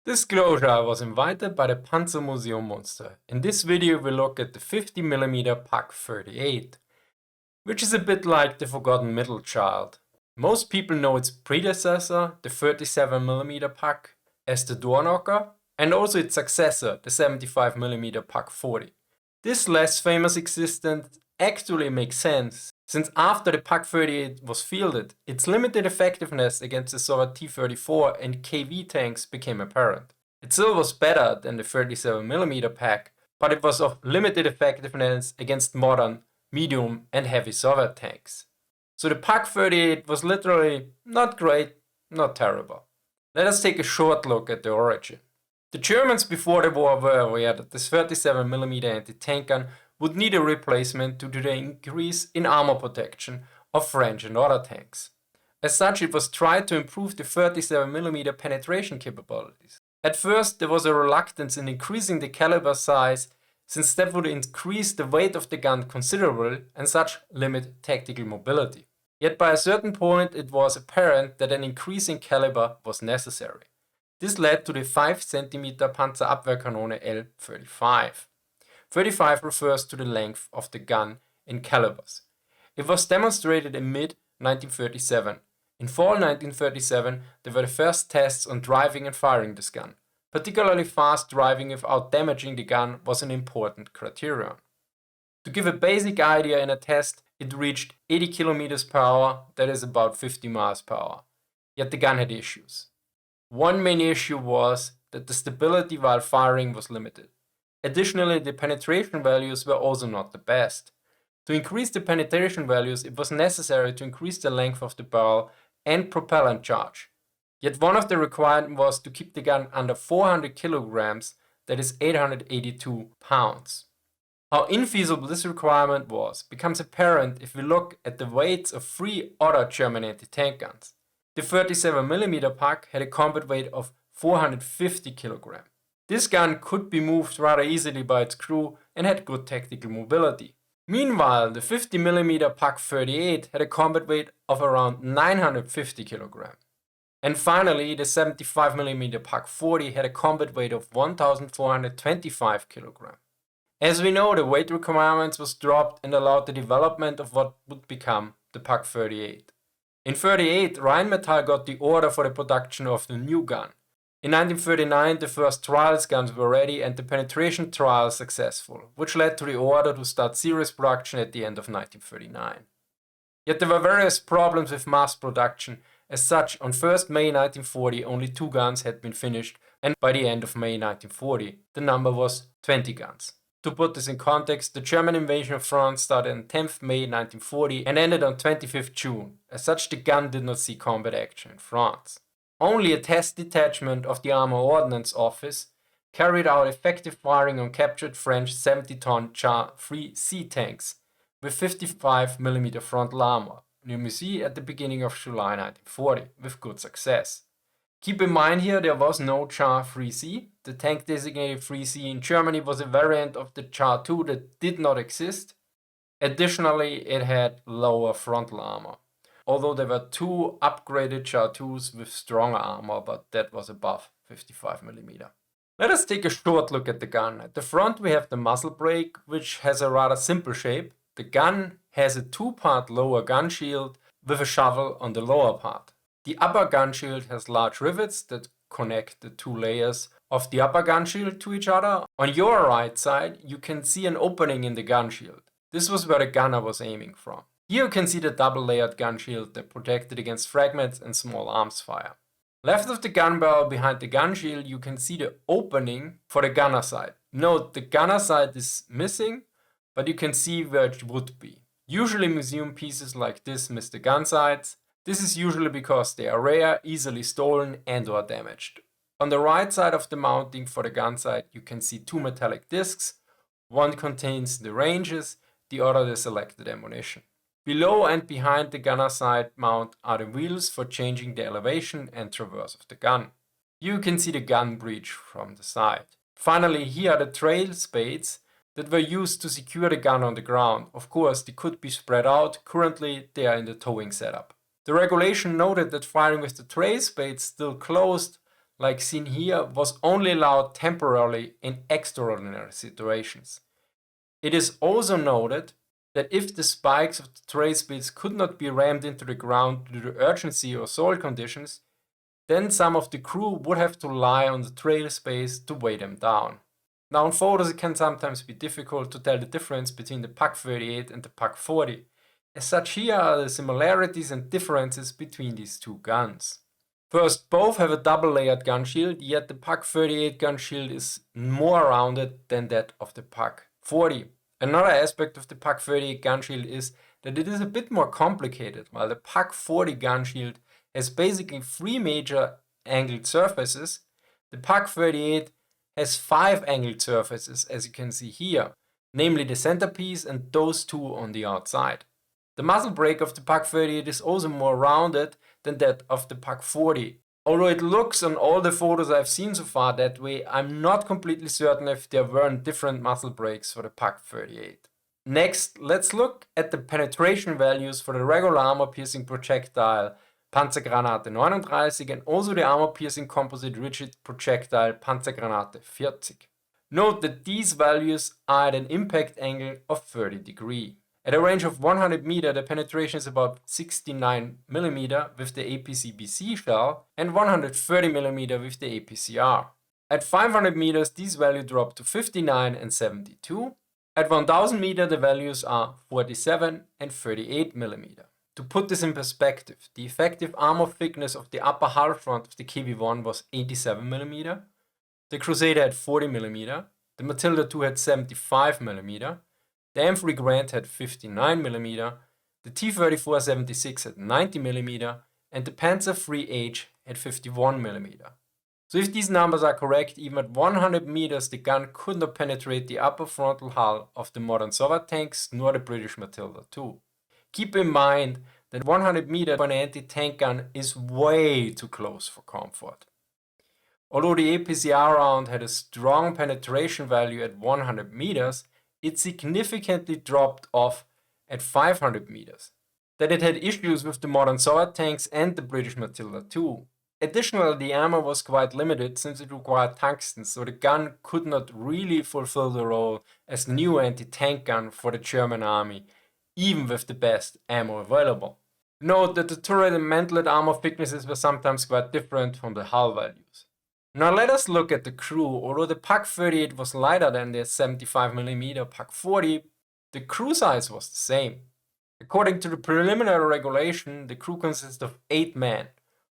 Disclosure: I was invited by the Panzermuseum Munster. In this video we look at the 50mm Pak 38, which is a bit like the forgotten middle child. Most people know its predecessor, the 37mm Pak, as the door knocker, and also its successor, the 75mm Pak 40. This less famous existence actually makes sense, since after the Pak 38 was fielded, its limited effectiveness against the Soviet T-34 and KV tanks became apparent. It still was better than the 37mm Pak, but it was of limited effectiveness against modern, medium and heavy Soviet tanks. So the Pak 38 was literally not great, not terrible. Let us take a short look at the origin. The Germans before the war were aware that this 37mm anti-tank gun would need a replacement due to the increase in armor protection of French and other tanks. As such, it was tried to improve the 37mm penetration capabilities. At first, there was a reluctance in increasing the caliber size, since that would increase the weight of the gun considerably and such limit tactical mobility. Yet by a certain point it was apparent that an increase in caliber was necessary. This led to the 5cm Panzerabwehrkanone L35. 35 refers to the length of the gun in calibers. It was demonstrated in mid-1937. In fall 1937 there were the first tests on driving and firing this gun. Particularly fast driving without damaging the gun was an important criterion. To give a basic idea, in a test it reached 80 km per hour, that is about 50 miles per hour. Yet the gun had issues. One main issue was that the stability while firing was limited. Additionally, the penetration values were also not the best. To increase the penetration values, it was necessary to increase the length of the barrel and propellant charge. Yet one of the requirements was to keep the gun under 400 kilograms, that is 882 pounds. How infeasible this requirement was becomes apparent if we look at the weights of three other German anti-tank guns. The 37mm Pak had a combat weight of 450 kg. This gun could be moved rather easily by its crew and had good tactical mobility. Meanwhile, the 50mm Pak 38 had a combat weight of around 950 kg. And finally, the 75mm Pak 40 had a combat weight of 1425 kg. As we know, the weight requirements was dropped and allowed the development of what would become the Pak 38. In 1938, Rheinmetall got the order for the production of the new gun. In 1939, the first trials guns were ready and the penetration trials successful, which led to the order to start series production at the end of 1939. Yet there were various problems with mass production. As such, on 1st May 1940, only 2 guns had been finished, and by the end of May 1940, the number was 20 guns. To put this in context, the German invasion of France started on 10th May 1940 and ended on 25th June. As such, the gun did not see combat action in France. Only a test detachment of the Armor Ordnance Office carried out effective firing on captured French 70-ton Char 3C tanks with 55mm frontal armor near Mussy at the beginning of July 1940, with good success. Keep in mind here there was no Char 3C. The tank designated 3C in Germany was a variant of the Char 2 that did not exist. Additionally, it had lower frontal armor, although there were 2 upgraded Char 2s with stronger armor, but that was above 55mm. Let us take a short look at the gun. At the front we have the muzzle brake, which has a rather simple shape. The gun has a 2-part lower gun shield with a shovel on the lower part. The upper gun shield has large rivets that connect the 2 layers of the upper gun shield to each other. On your right side you can see an opening in the gun shield. This was where the gunner was aiming from. Here you can see the double layered gun shield that protected against fragments and small arms fire. Left of the gun barrel behind the gun shield you can see the opening for the gunner side. Note, the gunner side is missing, but you can see where it would be. Usually museum pieces like this miss the gun sides. This is usually because they are rare, easily stolen and or damaged. On the right side of the mounting for the gun sight you can see 2 metallic discs. One contains the ranges, the other the selected ammunition. Below and behind the gunner side mount are the wheels for changing the elevation and traverse of the gun. You can see the gun breech from the side. Finally, here are the trail spades that were used to secure the gun on the ground. Of course, they could be spread out. Currently, they are in the towing setup. The regulation noted that firing with the trail spades still closed like seen here, was only allowed temporarily in extraordinary situations. It is also noted that if the spikes of the trace beams could not be rammed into the ground due to urgency or soil conditions, then some of the crew would have to lie on the trail space to weigh them down. Now in photos it can sometimes be difficult to tell the difference between the Pak 38 and the Pak 40. As such, here are the similarities and differences between these two guns. First, both have a double layered gun shield, yet the Pak 38 gun shield is more rounded than that of the Pak 40. Another aspect of the Pak 38 gun shield is that it is a bit more complicated. While the Pak 40 gun shield has basically 3 major angled surfaces, the Pak 38 has 5 angled surfaces, as you can see here, namely the centerpiece and those 2 on the outside. The muzzle brake of the Pak 38 is also more rounded than that of the Pak 40. Although it looks on all the photos I've seen so far that way, I'm not completely certain if there weren't different muzzle brakes for the Pak 38. Next, let's look at the penetration values for the regular armor-piercing projectile Panzergranate 39 and also the armor-piercing composite rigid projectile Panzergranate 40. Note that these values are at an impact angle of 30 degrees. At a range of 100 meters, the penetration is about 69 mm with the APC-BC shell and 130 mm with the APCR. At 500 meters, these values drop to 59 and 72. At 1000 meters, the values are 47 and 38 mm. To put this in perspective, the effective armor thickness of the upper hull front of the KV-1 was 87 mm, the Crusader had 40 mm, the Matilda II had 75 mm, the M3 Grant had 59 mm, the T-34-76 had 90 mm, and the Panzer IIIH had 51 mm. So if these numbers are correct, even at 100 meters the gun could not penetrate the upper frontal hull of the modern Soviet tanks nor the British Matilda II. Keep in mind that 100 meters for an anti-tank gun is way too close for comfort. Although the APCR round had a strong penetration value at 100 meters, it significantly dropped off at 500 meters. That it had issues with the modern Soviet tanks and the British Matilda II. Additionally, the ammo was quite limited since it required tungsten, so the gun could not really fulfill the role as the new anti-tank gun for the German army, even with the best ammo available. Note that the turret and mantlet armor thicknesses were sometimes quite different from the hull values. Now let us look at the crew. Although the Pak 38 was lighter than the 75 mm Pak 40, the crew size was the same. According to the preliminary regulation, the crew consists of 8 men,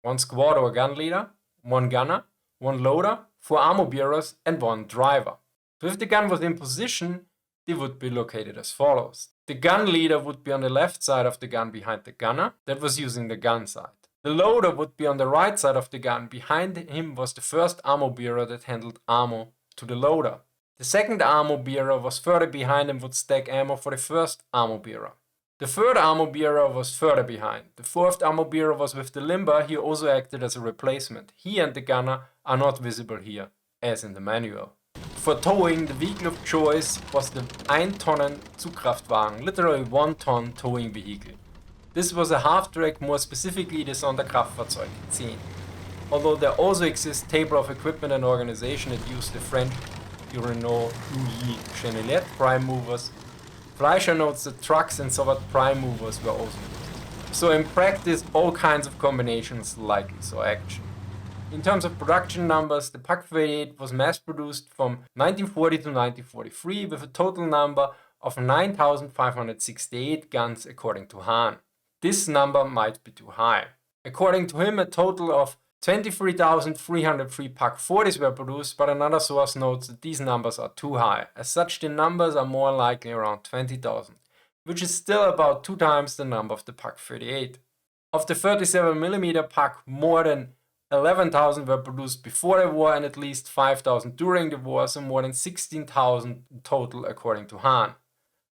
1 squad or gun leader, 1 gunner, 1 loader, 4 armor bearers and 1 driver. So if the gun was in position, they would be located as follows. The gun leader would be on the left side of the gun behind the gunner that was using the gun sight. The loader would be on the right side of the gun. Behind him was the first armor bearer that handled ammo to the loader. The second armor bearer was further behind and would stack ammo for the first armor bearer. The third armor bearer was further behind. The fourth armor bearer was with the limber. He also acted as a replacement. He and the gunner are not visible here, as in the manual. For towing, the vehicle of choice was the 1-Tonnen Zugkraftwagen, literally 1-ton towing vehicle. This was a half-track, more specifically the Sonderkraftfahrzeug 10. Although there also exists table of equipment and organization that use the French Renault Louis Chenelet prime movers, Fleischer notes that trucks and Soviet prime movers were also used. So in practice, all kinds of combinations likely saw action. In terms of production numbers, the Pak 38 was mass-produced from 1940 to 1943 with a total number of 9,568 guns according to Hahn. This number might be too high. According to him, a total of 23,303 Pak 40s were produced, but another source notes that these numbers are too high. As such, the numbers are more likely around 20,000, which is still about 2 times the number of the Pak 38. Of the 37mm Pak, more than 11,000 were produced before the war and at least 5,000 during the war, so more than 16,000 in total according to Hahn.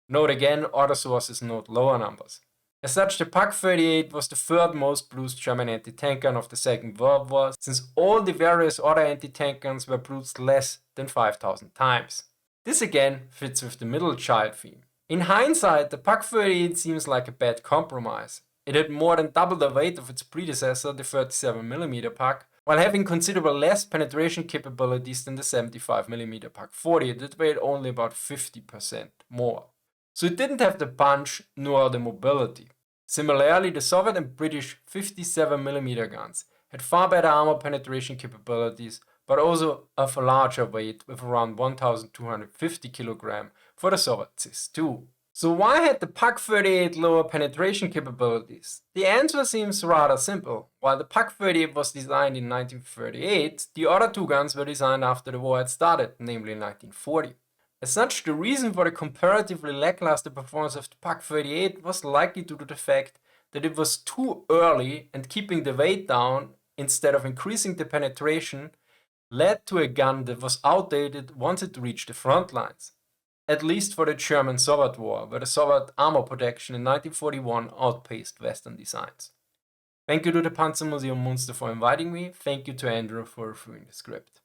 Note again, other sources note lower numbers. As such, the Pak 38 was the third most produced German anti-tank gun of the Second World War, since all the various other anti-tank guns were produced less than 5,000 times. This again fits with the middle child theme. In hindsight, the Pak 38 seems like a bad compromise. It had more than double the weight of its predecessor, the 37mm Pak, while having considerably less penetration capabilities than the 75mm Pak 40, that weighed only about 50% more. So it didn't have the punch nor the mobility. Similarly, the Soviet and British 57mm guns had far better armor penetration capabilities, but also of a larger weight with around 1250 kg for the Soviet CIS-2. So why had the Pak 38 lower penetration capabilities? The answer seems rather simple. While the Pak 38 was designed in 1938, the other two guns were designed after the war had started, namely in 1940. As such, the reason for the comparatively lackluster performance of the Pak 38 was likely due to the fact that it was too early, and keeping the weight down instead of increasing the penetration led to a gun that was outdated once it reached the front lines. At least for the German-Soviet War, where the Soviet armor production in 1941 outpaced Western designs. Thank you to the Panzermuseum Munster for inviting me. Thank you to Andrew for reviewing the script.